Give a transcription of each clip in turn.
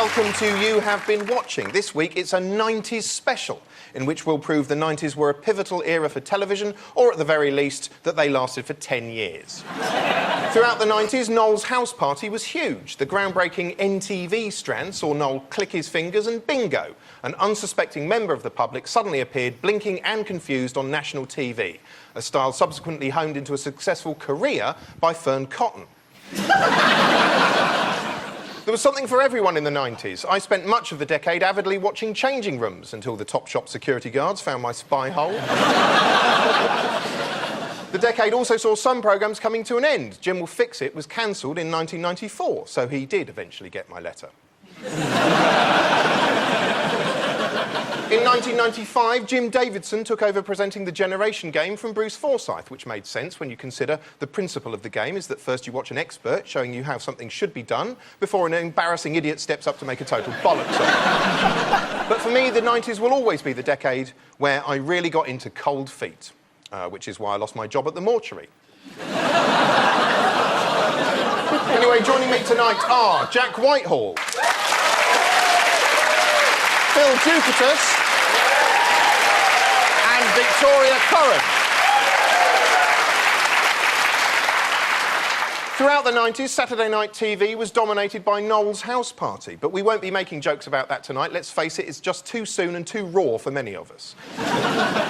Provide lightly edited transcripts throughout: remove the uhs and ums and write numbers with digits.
welcome to You Have Been Watching. This week it's a 90s special, in which we'll prove the 90s were a pivotal era for television, or at the very least, that they lasted for 10 years. Throughout the 90s, Noel's house party was huge. The groundbreaking NTV strand saw Noel click his fingers and bingo. An unsuspecting member of the public suddenly appeared, blinking and confused, on national TV, a style subsequently honed into a successful career by Fern Cotton. There was something for everyone in the 90s. I spent much of the decade avidly watching changing rooms until the Topshop security guards found my spy hole. The decade also saw some programmes coming to an end. Jim Will Fix It was cancelled in 1994, so he did eventually get my letter. In 1995, Jim Davidson took over presenting the Generation Game from Bruce Forsyth, which made sense when you consider the principle of the game is that first you watch an expert showing you how something should be done before an embarrassing idiot steps up to make a total bollocks of it. But for me, the 90s will always be the decade where I really got into cold feet, which is why I lost my job at the mortuary. Anyway, joining me tonight are Jack Whitehall, Phil Jupitus and Victoria Coren. Throughout the 90s, Saturday night TV was dominated by Noel's house party, but we won't be making jokes about that tonight. Let's face it, it's just too soon and too raw for many of us.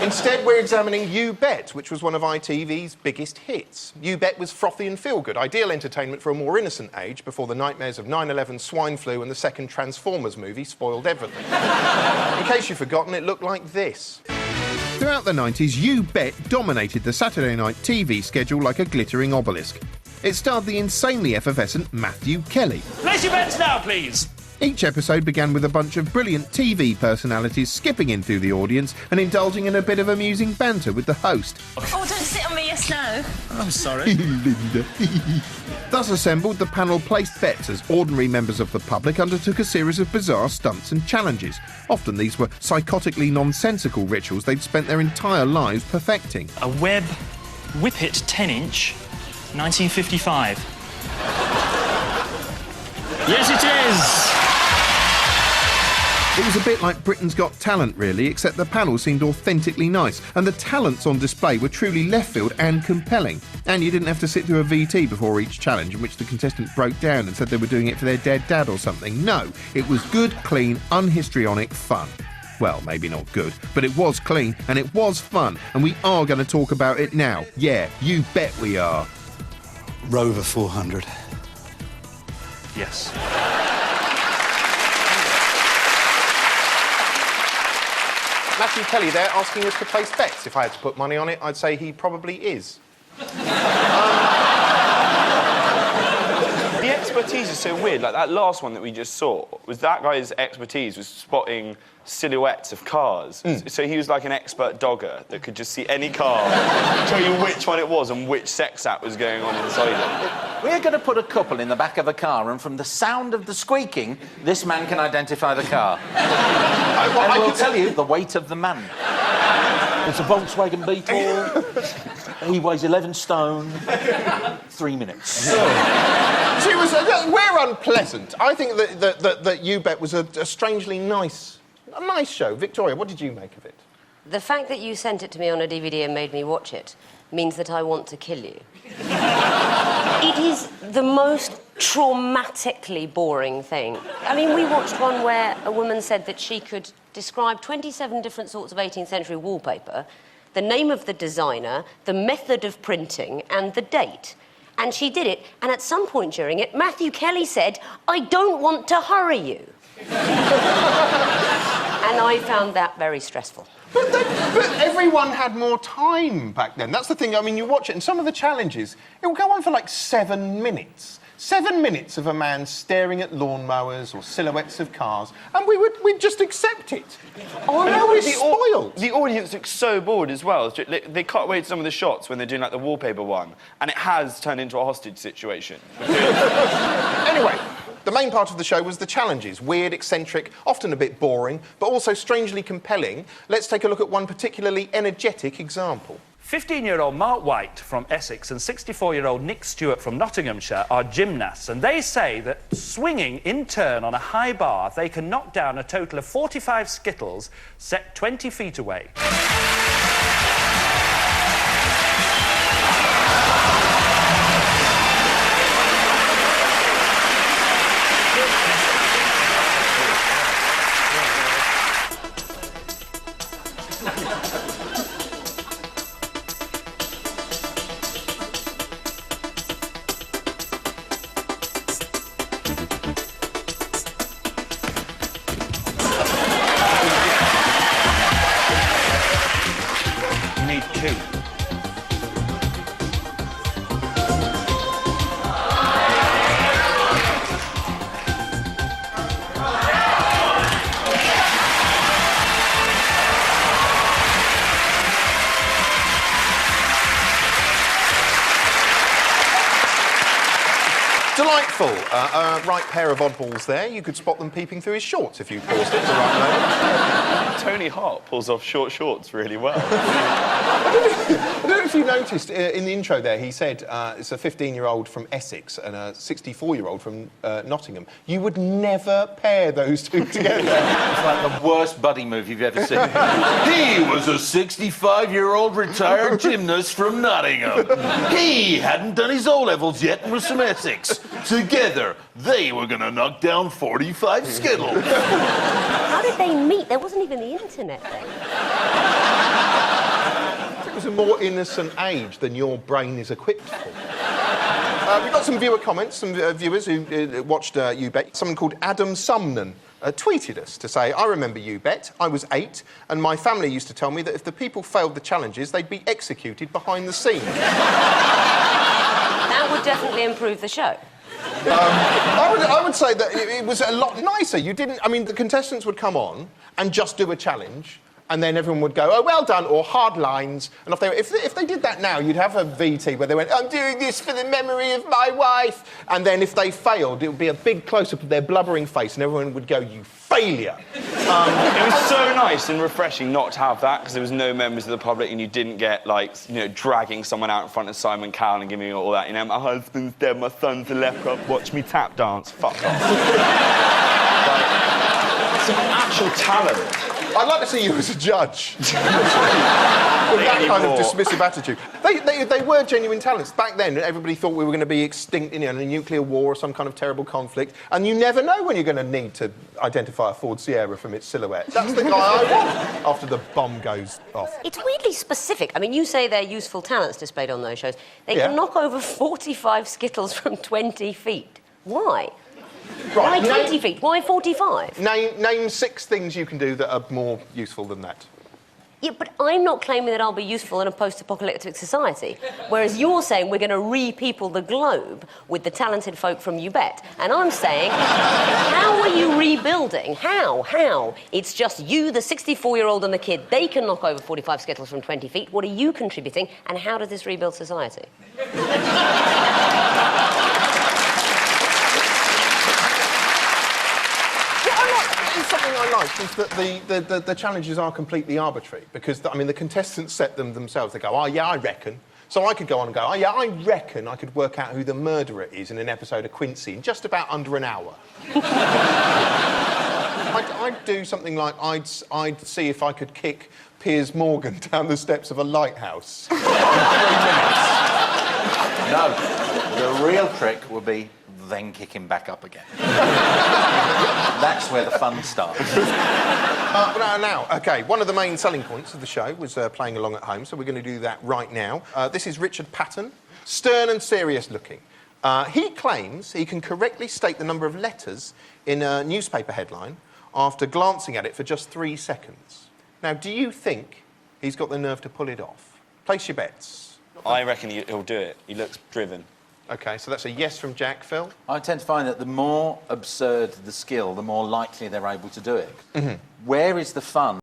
Instead, we're examining You Bet, which was one of ITV's biggest hits. You Bet was frothy and feel-good, ideal entertainment for a more innocent age before the nightmares of 9/11, swine flu and the second Transformers movie spoiled everything. In case you've forgotten, it looked like this. Throughout the 90s, You Bet dominated the Saturday night TV schedule like a glittering obelisk. It starred the insanely effervescent Matthew Kelly. Place your bets now, please. Each episode began with a bunch of brilliant TV personalities skipping in through the audience and indulging in a bit of amusing banter with the host. Oh, don't sit on me, yes, no. I'm sorry. Linda. Thus assembled, the panel placed bets as ordinary members of the public undertook a series of bizarre stunts and challenges. Often these were psychotically nonsensical rituals they'd spent their entire lives perfecting. A Webb Whippet 10-inch, 1955. Yes, it is! It was a bit like Britain's Got Talent, really, except the panel seemed authentically nice, and the talents on display were truly left-field and compelling. And you didn't have to sit through a VT before each challenge in which the contestant broke down and said they were doing it for their dead dad or something. No, it was good, clean, unhistrionic fun. Well, maybe not good, but it was clean and it was fun, and we are going to talk about it now. Yeah, you bet we are. Rover 400. Yes. Matthew Kelly there asking us to place bets. If I had to put money on it, I'd say he probably is. The expertise is so weird. Like, that last one that we just saw, was that guy's expertise was spotting silhouettes of cars. So he was like an expert dogger that could just see any car, tell you which one it was and which sex act was going on inside it. We're going to put a couple in the back of a car, and from the sound of the squeaking, this man can identify the car. And we'll tell you the weight of the man. It's a Volkswagen Beetle. He weighs 11 stone. 3 minutes. See, we're unpleasant. I think that You Bet was a strangely nice show. Victoria, what did you make of it? The fact that you sent it to me on a DVD and made me watch it means that I want to kill you. It is the most traumatically boring thing. I mean, we watched one where a woman said that she could describe 27 different sorts of 18th century wallpaper, the name of the designer, the method of printing, and the date. And she did it, and at some point during it, Matthew Kelly said, "I don't want to hurry you." And I found that very stressful. But everyone had more time back then. That's the thing. I mean, you watch it, and some of the challenges, it will go on for like 7 minutes. 7 minutes of a man staring at lawnmowers or silhouettes of cars, and we'd just accept it. Oh, now we're spoiled. The audience looks so bored as well. They cut away some of the shots when they're doing, like, the wallpaper one, and it has turned into a hostage situation. Anyway, the main part of the show was the challenges. Weird, eccentric, often a bit boring, but also strangely compelling. Let's take a look at one particularly energetic example. 15-year-old Mark White from Essex and 64-year-old Nick Stewart from Nottinghamshire are gymnasts, and they say that swinging in turn on a high bar, they can knock down a total of 45 skittles set 20 feet away. Delightful. A right pair of oddballs there. You could spot them peeping through his shorts if you paused it at the right moment. Tony Hart pulls off short shorts really well. I don't know if you noticed in the intro there, he said it's a 15-year-old from Essex and a 64-year-old from Nottingham. You would never pair those two together. It's like the worst buddy move you've ever seen. He was a 65-year-old retired gymnast from Nottingham. He hadn't done his O-levels yet and was from Essex. Together, they were going to knock down 45 skittles. How did they meet? There wasn't even the internet then. It was a more innocent age than your brain is equipped for. We've got some viewer comments, some viewers who watched You Bet. Someone called Adam Sumnan tweeted us to say, I remember You Bet. I was 8, and my family used to tell me that if the people failed the challenges, they'd be executed behind the scenes. That would definitely improve the show. I would say that it was a lot nicer. You didn't... I mean, the contestants would come on and just do a challenge, and then everyone would go, oh, well done, or hard lines. And if they did that now, you'd have a VT where they went, I'm doing this for the memory of my wife. And then if they failed, it would be a big close-up of their blubbering face, and everyone would go, you failure. It was so nice and refreshing not to have that, because there was no members of the public and you didn't get, like, you know, dragging someone out in front of Simon Cowell and giving all that, you know, my husband's dead, my son's a left up, watch me tap dance. Fuck off. Like, some actual talent. I'd like to see you as a judge. With that kind of dismissive attitude. They were genuine talents. Back then, everybody thought we were going to be extinct in a nuclear war or some kind of terrible conflict, and you never know when you're going to need to identify a Ford Sierra from its silhouette. That's the guy I want after the bomb goes off. It's weirdly specific. I mean, you say they're useful talents displayed on those shows. They can knock over 45 skittles from 20 feet. Why? Right, Why 20 feet? Why 45? Name 6 things you can do that are more useful than that. Yeah, but I'm not claiming that I'll be useful in a post-apocalyptic society, whereas you're saying we're going to re-people the globe with the talented folk from You Bet. And I'm saying, how are you rebuilding? How? It's just you, the 64-year-old and the kid. They can knock over 45 skittles from 20 feet. What are you contributing, and how does this rebuild society? Something I like is that the challenges are completely arbitrary, because, I mean, the contestants set them themselves. They go, oh, yeah, I reckon. So I could go on and go, oh, yeah, I reckon I could work out who the murderer is in an episode of Quincy in just about under an hour. I'd do something like I'd see if I could kick Piers Morgan down the steps of a lighthouse in 3 minutes. No, the real trick would be then kick him back up again. That's where the fun starts. Now, OK, one of the main selling points of the show was playing along at home, so we're going to do that right now. This is Richard Patton, stern and serious looking. He claims he can correctly state the number of letters in a newspaper headline after glancing at it for just 3 seconds. Now, do you think he's got the nerve to pull it off? Place your bets. I reckon he'll do it. He looks driven. OK, so that's a yes from Jack. Phil? I tend to find that the more absurd the skill, the more likely they're able to do it. Mm-hmm. Where is the fun?